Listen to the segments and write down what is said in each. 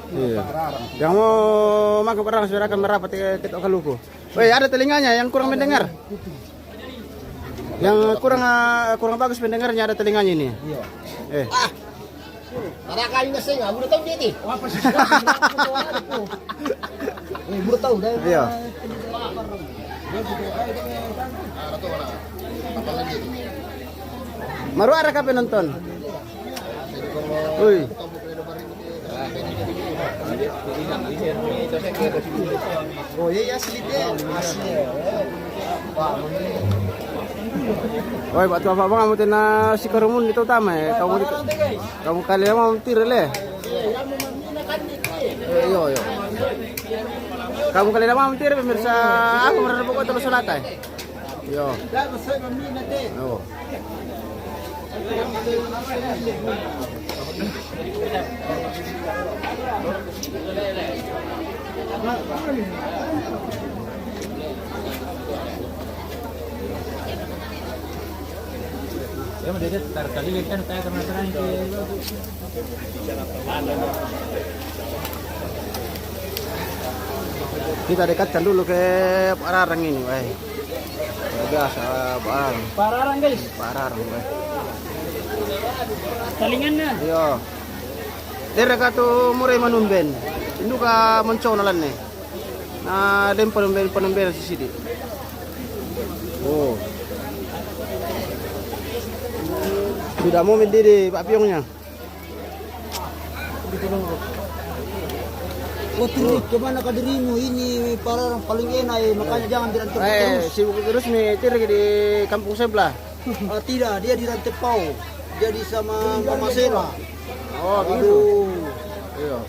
Iya. Yang mau makan perang sudah akan merapat ke Ketok Kaluku. Woi, ada telinganya yang kurang mendengar. Yang kurang bagus pendengarnya ada telinganya ini. Iya. Para kali na saya, muna tahu dito. Apa sih? Muna tahu dah. Iya. Maru ada ka penonton. Uy. Oh iya asli deh. Asli. Woi, batu apa bang? Kamu tina si Karumun itu utama ya. Kamu kalian mau tirel ya? Iya, iya. Kamu kalian mau tirel pemirsa? Aku merasa pokok terus selatai. Iya. Oh. Ya, dia terkali kan saya kemarin itu. Kita dekatkan dulu ke Pararang ini, wah. Biasa Pararang. Pararang guys. Pararang, wah. Talingannya. Iya. Dere ka tu murai manumben. Indu ka monco nalan ne. Na dem panumben si sidi. Oh. Sudah mau mendiri Pak Piongnya. Tirik kemana ke dirimu ini para orang paling enak makanya jangan dirantai terus. Sibuk terus nih tirik di kampung sebelah. Tidak, dia di Rantepau. Dia di sama Mama Sela. Oh, begitu. Iya.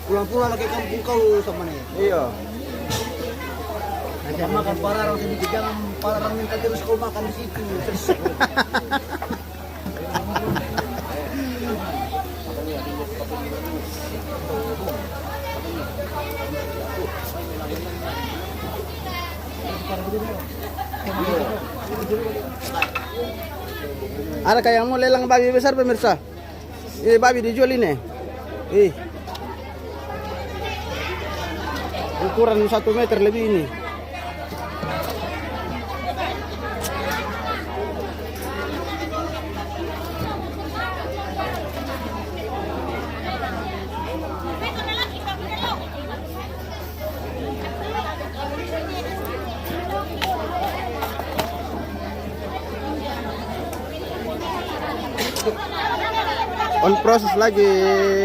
Pulang-pulang ke kampung kau sama nih. Iya. Jangan makan para orang sedikit, jangan para orang minta terus kau makan di situ. Ada kayak mau lelang babi besar pemirsa. Ini babi dijual ini. Ukuran 1 meter lebih ini. On proses lagi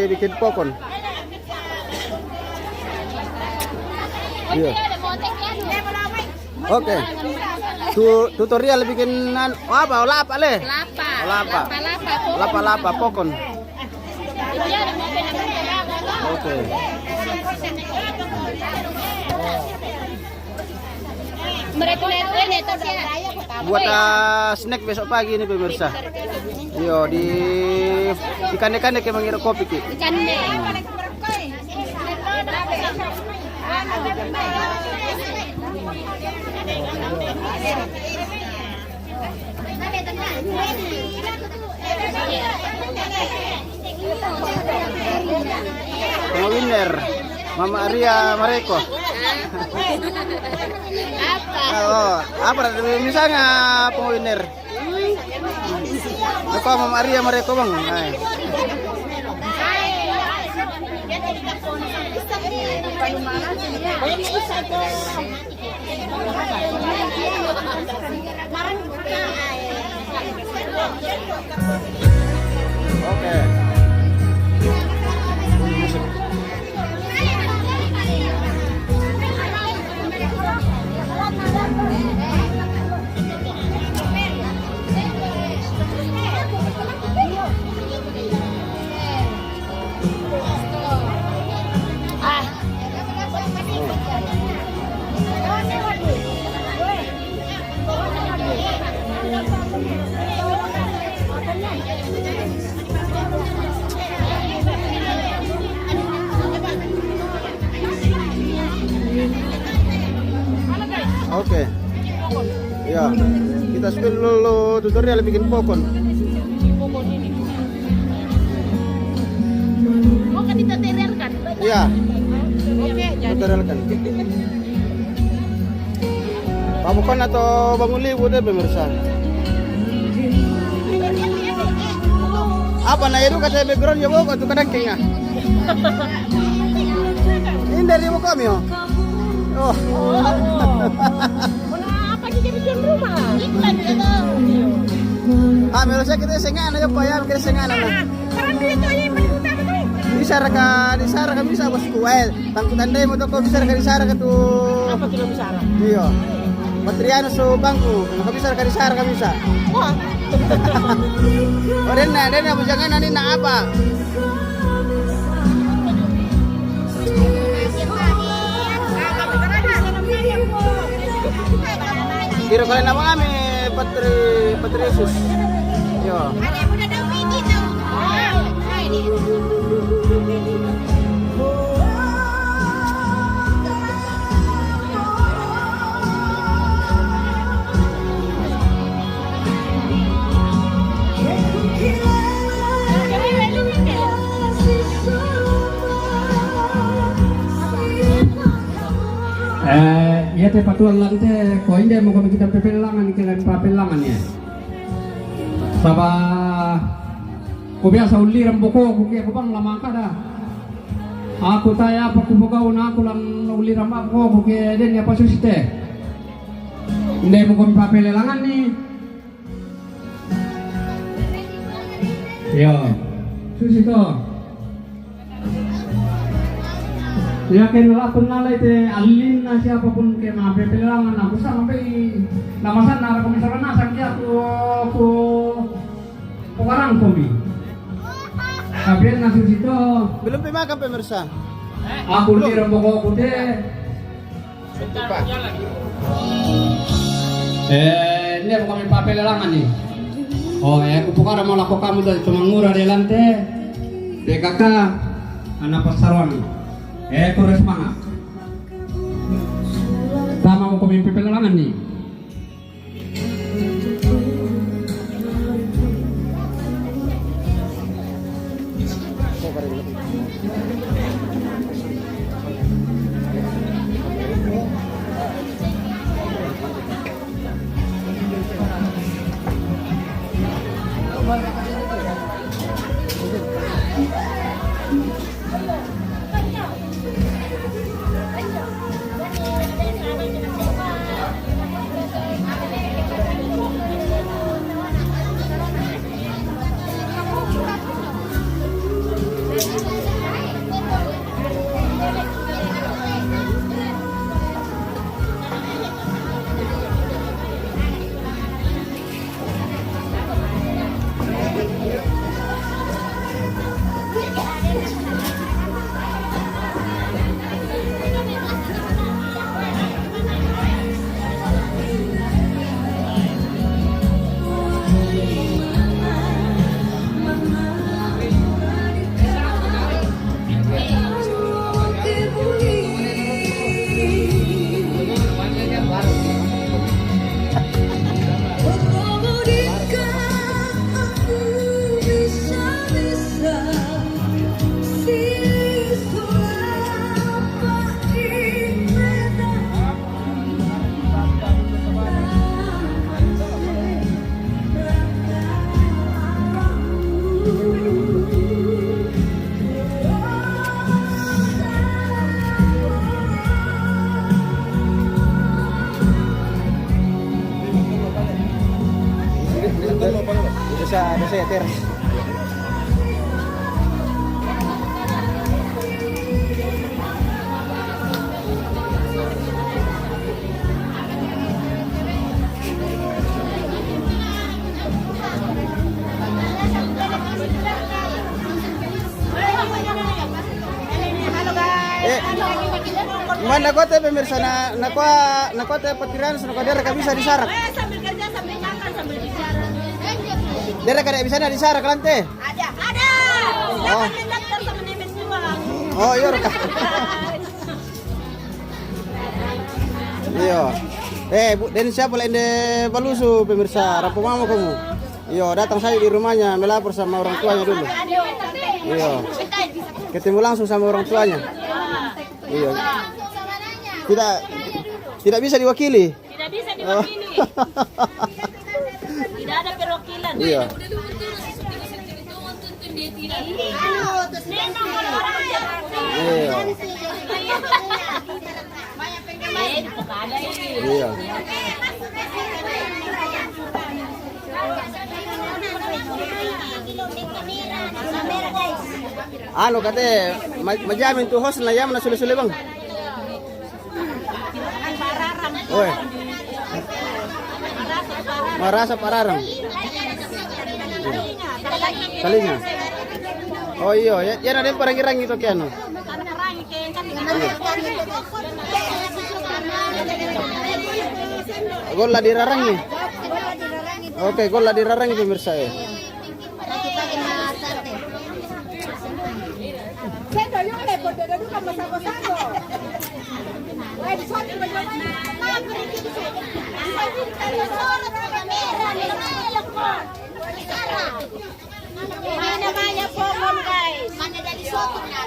bikin pokon. Iya. Oke. Tutorial bikin apa? Lapa le? Lapa pokon. Oke. Buat snack besok pagi ini pemirsa. Yo di ikan-ikan kayak mengira kopi ki. Winner Mama Arya Mareko. Apa misalnya pengwinner? Ako Mama Arya Mareko bang. Oke. Oke. Ya, kita spill dulu tutorial bikin pokon. Mau kan ditaterer tutorialkan. Iya, Oke, jadi tutorialkan. Pamukan atau bangun libu deh pemirsa. Apa na itu kata background ya bawa tuh kadang kayaknya. Ini dari ibu kami oh. Oh. Kenapa kita bikin rumah? Iklan itu. Ah, meron siya kita sengan aja pa yan, kita sengan na. Parang dito ay panuta ba to? Di Sara kami sa bosku. Tangkutan deh mo to ko di Sara ka to. Apa kilo besar? Iyo. Materiano so bangku. Kami di Sara kami sa. Wah, O den na mo jangan na na apa. Kira kalian apa kami Patricius. Yo. ada udah ada video tuh. Ya teh patuan lang teh, ko hindi mo kami kita pepelangan kailan papelangan ya. Saba ko biasa uliran buko ko kaya ko bang lamang ka da. Ako taya pa kubugaw na ako lang uliran ako ko kaya din ya pasusite. Hindi mo kami papelangan ni. Yo. Susito. Yakin lapun nalai te alin na siapapun ke mga pepelangan ako sa sampai namasan na kami sa ranasan kaya ko karang komi. Sabihin na susito. Belum pimakan pemirsa. Ako lirang buko ko te. Hindi mo kami papelangan ni. Oh, aku pukara mo lako kamu dahil tumangura delante. De kakak anak pasaron. Kores semangat. Tama mo kami pepelangan ni. Doon sa teras. Halo guys. Mana ko te pemirsa nakuha te patiran sa nakadera ka bisa disarak. Sambil kerja sambil makan sambil bicara. Dera ka bisa na disarak lante. Ada. Dapat mendaftar sama Nemen Juang. Oh, iya ka. Iyo. Den siapa lain de Balusu pemirsa, rapu mama kamu. Iyo, datang saya di rumahnya melapor sama orang tuanya dulu. Iyo. Ketemu langsung sama orang tuanya. Iya. Tidak bisa diwakili. Tidak bisa diwakili. Tidak ada perwakilan. Iya. Iya. Iya. Anu kate majamin tuh host na yam na suli-suli bang. Oy. Marasa pararang. Kalinya. Oh iya, yan na din parang-irang ito kaya no. Gol lah dirarang nih. Oke, gol lah dirarang itu pemirsa ya. Ini namanya pomon guys. Mana dari soto na?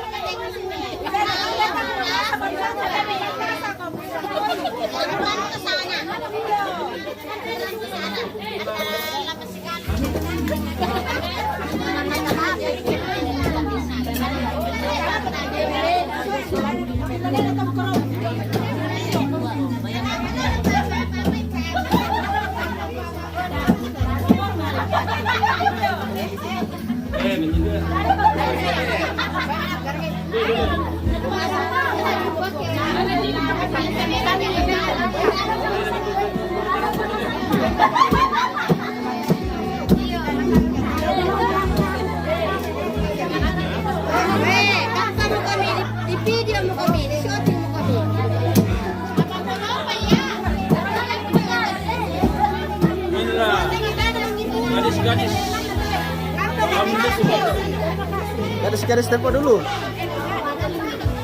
Gadis-gadis tempo dulu.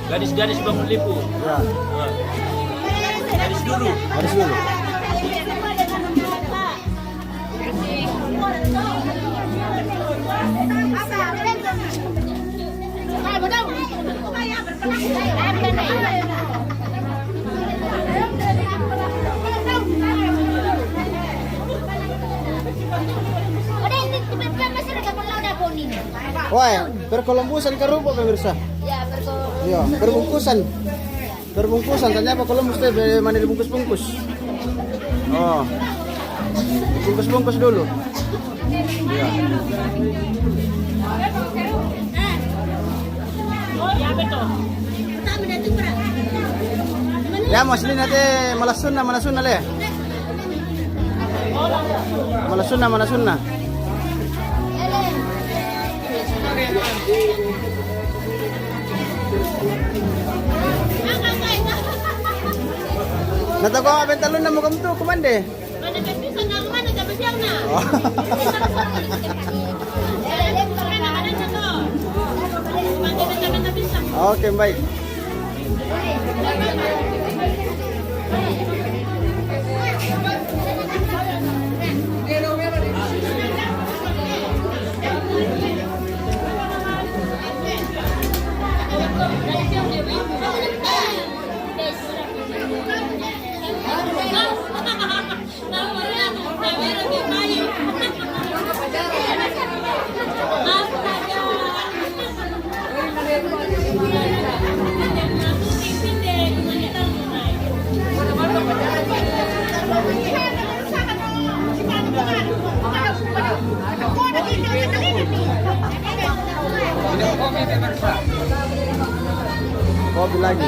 Gadis-gadis bangun lipu. Ya. Gadis dulu. Gadis dulu. Wah, berkolombusan ke rupa pemirsa. Ya, Iya, berbungkusan. Berbungkusan, ternyata kolombus teh mana dibungkus-bungkus. Oh. Bungkus-bungkus dulu. Iya. Ya, mas ini nanti malas sunnah le. Malas sunnah. Nata ko ang talon na mo kamto, kumande. Oke, baik. Kopi lagi.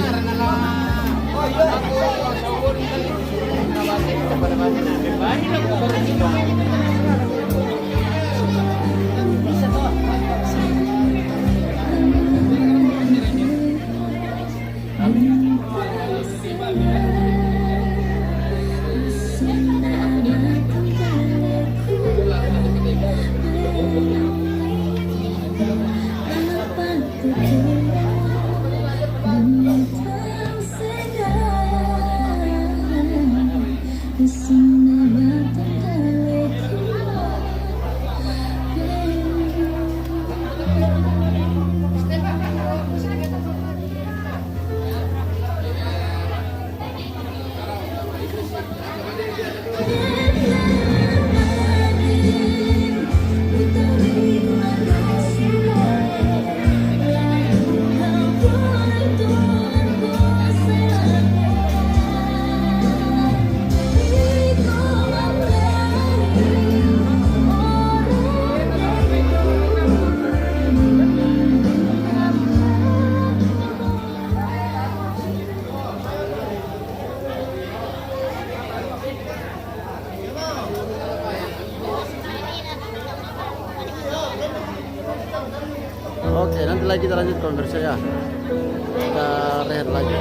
nanti lagi kita lanjut konversi ya. Kita rehat lagi.